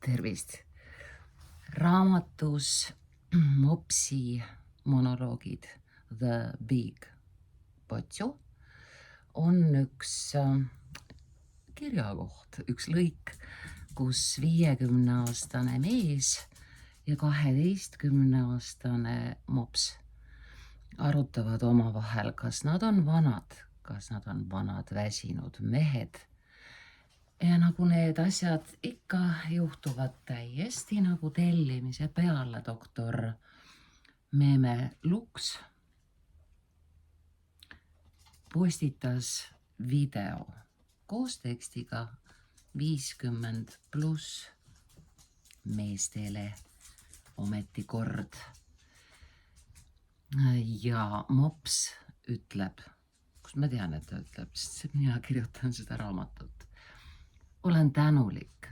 Tervist! Raamatus Mopsi monoloogid The Big Potsu on üks kirjakoht, üks lõik, kus 50-aastane mees ja 12-aastane mops arutavad omavahel, kas nad on vanad väsinud mehed. Ja nagu need asjad ikka juhtuvad täiesti nagu tellimise peale, doktor Meme Luks postitas video koos tekstiga 50+ meestele ometi kord. Ja mops ütleb, kus ma tean, et ta ütleb, sest mina kirjutan seda raamatut. Olen tänulik,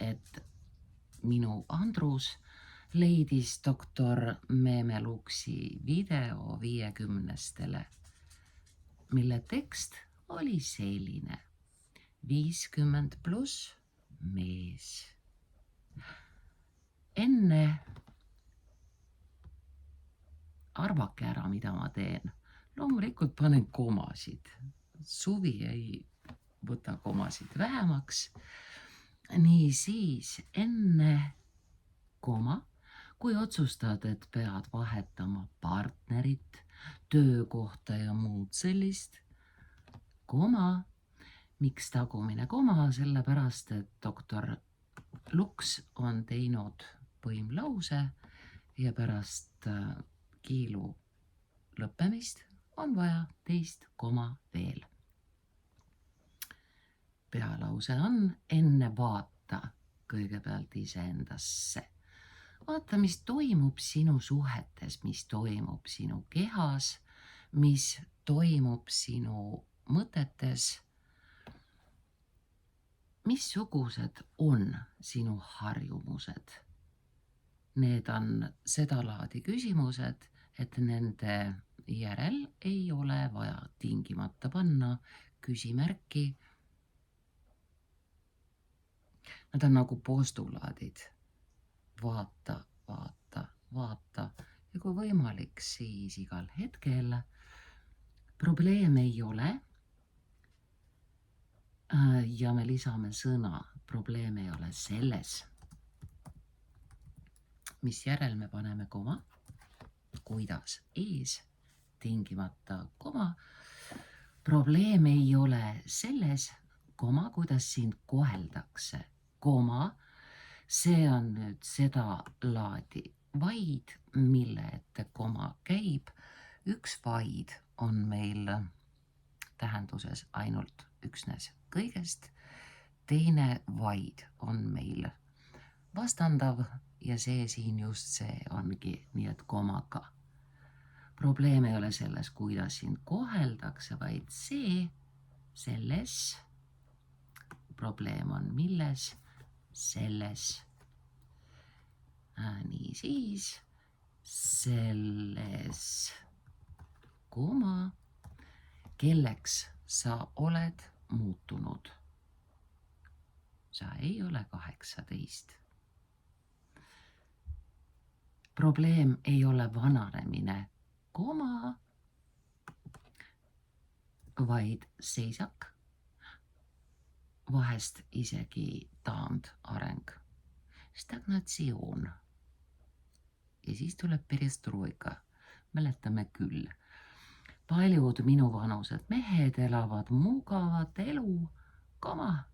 et minu Andrus leidis doktor Meme Luksi video 50-stele, mille tekst oli selline: 50+ mees. Enne arvake ära, mida ma teen. Loomulikult panen komasid. Suvi ei võta komasid vähemaks. Nii siis enne koma, kui otsustad, et pead vahetama partnerit, töökohta ja muud sellist, koma, miks tagumine koma, sellepärast, et doktor Luks on teinud põimlause ja pärast kiilu lõppemist on vaja teist koma veel. Pealause on: enne vaata kõigepealt iseendasse. Vaata, mis toimub sinu suhetes, mis toimub sinu kehas, mis toimub sinu mõtetes. Missugused on sinu harjumused? Need on sedalaadi küsimused, et nende järel ei ole vaja tingimata panna küsimärki. Nad on nagu postulaadid. Vaata, vaata, vaata ja kui võimalik, siis igal hetkel. Probleem ei ole. Ja me lisame sõna, probleem ei ole selles. Mis järel me paneme koma? Kuidas? Ees, tingimata koma. Probleem ei ole selles, koma, kuidas sind koheldakse. Koma, see on nüüd seda laadi vaid, mille ette koma käib. Üks vaid on meil tähenduses ainult üksnes kõigest. Teine vaid on meil vastandav ja see siin just see ongi, nii et komaga. Probleem ei ole selles, kuidas sind koheldakse, vaid selles. Probleem on milles? Selles. Nii siis selles koma, kelleks sa oled muutunud. Sa ei ole 18. Probleem ei ole vananemine, koma, vaid seisak. Vahest isegi taandareng, stagnatsioon. Ja siis tuleb perestroika. Mäletame küll. Paljud minuvanused mehed elavad mugavat elu, koma,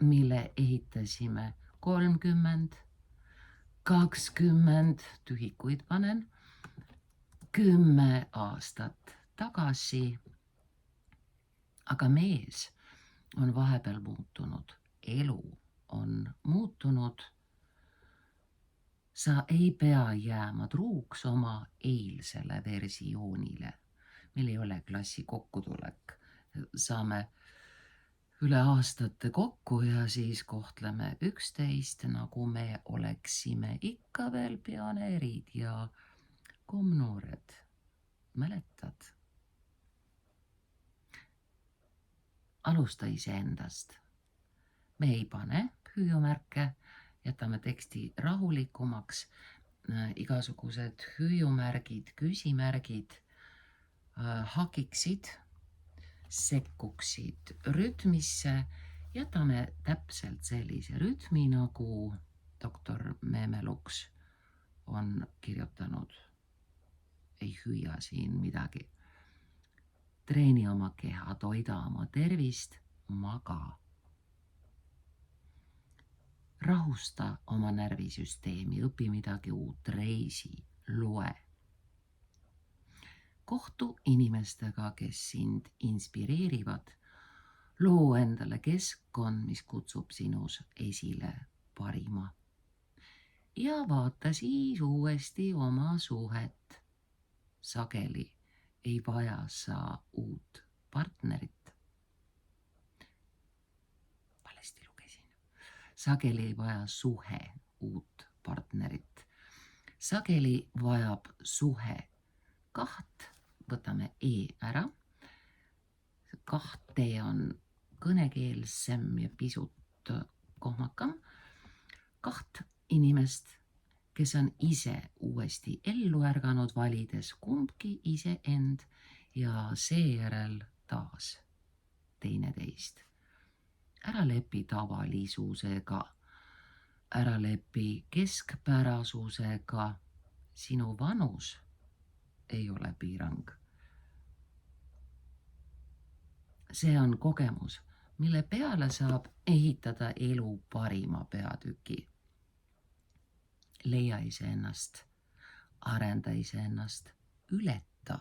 mille ehitasime 30, 20, tühikuid panen, 10 aastat tagasi. Aga mees on vahepeal muutunud, elu on muutunud. Sa ei pea jääma truuks oma eilsele versioonile. Meil ei ole klassi kokkutulek. Saame üle aastate kokku ja siis kohtleme 11, nagu me oleksime ikka veel pioneerid ja komnoored. Mäletad? Alusta iseendast. Me ei pane hüüumärke, jätame teksti rahulikumaks, igasugused hüüumärgid, küsimärgid hakiksid, sekkuksid rütmisse, jätame täpselt sellise rütmi, nagu doktor Meemeluks on kirjutanud. Ei hüüa siin midagi. Treeni oma keha, toida oma tervist, maga. Rahusta oma närvisüsteemi, õpi midagi uut, reisi, loe. Kohtu inimestega, kes sind inspireerivad, loo endale keskkond, mis kutsub sinus esile parima. Ja vaata siis uuesti oma suhet. Sageli ei vaja sa uut partnerit. Valesti lugesin. Sageli ei vaja suhe uut partnerit. Sageli vajab suhe kaht, võtame E ära. Kaht E on kõnekeelsem ja pisut kohmakam. Kaht inimest, kes on ise uuesti ellu ärganud, valides kumbki iseend ja seejärel taas teineteist. Ära lepi tavalisusega, ära lepi keskpärasusega, sinu vanus ei ole piirang. See on kogemus, mille peale saab ehitada elu parima peatüki. Leia iseennast, arenda iseennast, ületa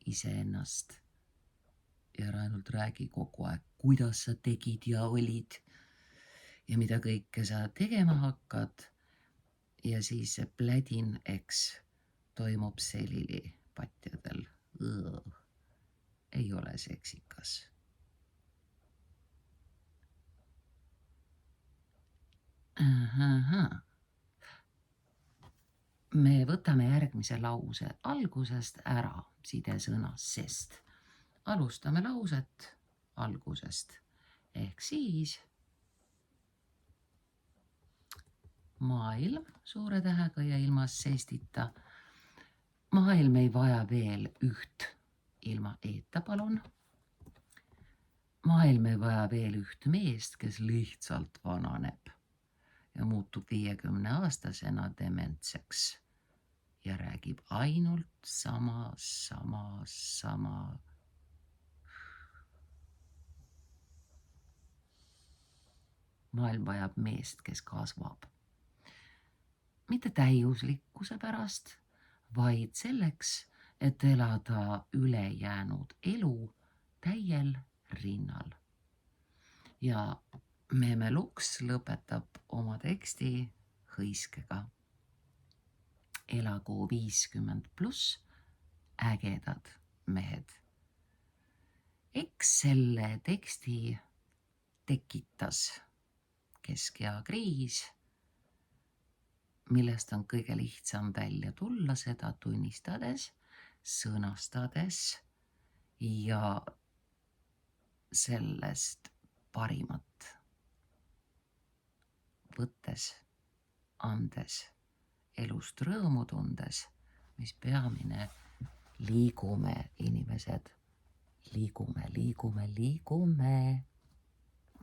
iseennast. Ja ära ainult räägi kogu aeg, kuidas sa tegid ja olid ja mida kõike sa tegema hakkad. Ja siis see plädin, eks, toimub selili patjadel. Ei ole seksikas. Me võtame järgmise lause algusest ära sidesõnas, sest alustame lauset algusest. Ehk siis maailm suure tähega ja ilmas sestita. Maailm ei vaja veel üht, ilma eeta palun. Maailm ei vaja veel üht meest, kes lihtsalt vananeb ja muutub 50-aastasena dementseks ja räägib ainult sama. Maailm vajab meest, kes kasvab. Mitte täiuslikkuse pärast, vaid selleks, et elada ülejäänud elu täiel rinnal. Ja Meemeluks lõpetab oma teksti hõiskega. Elagu 50+ ägedad mehed. Eks selle teksti tekitas keskea kriis, millest on kõige lihtsam välja tulla, seda tunnistades, sõnastades ja sellest parimat võttes, andes, elust rõõmu tundes, mis peamine, liigume, inimesed, liigume.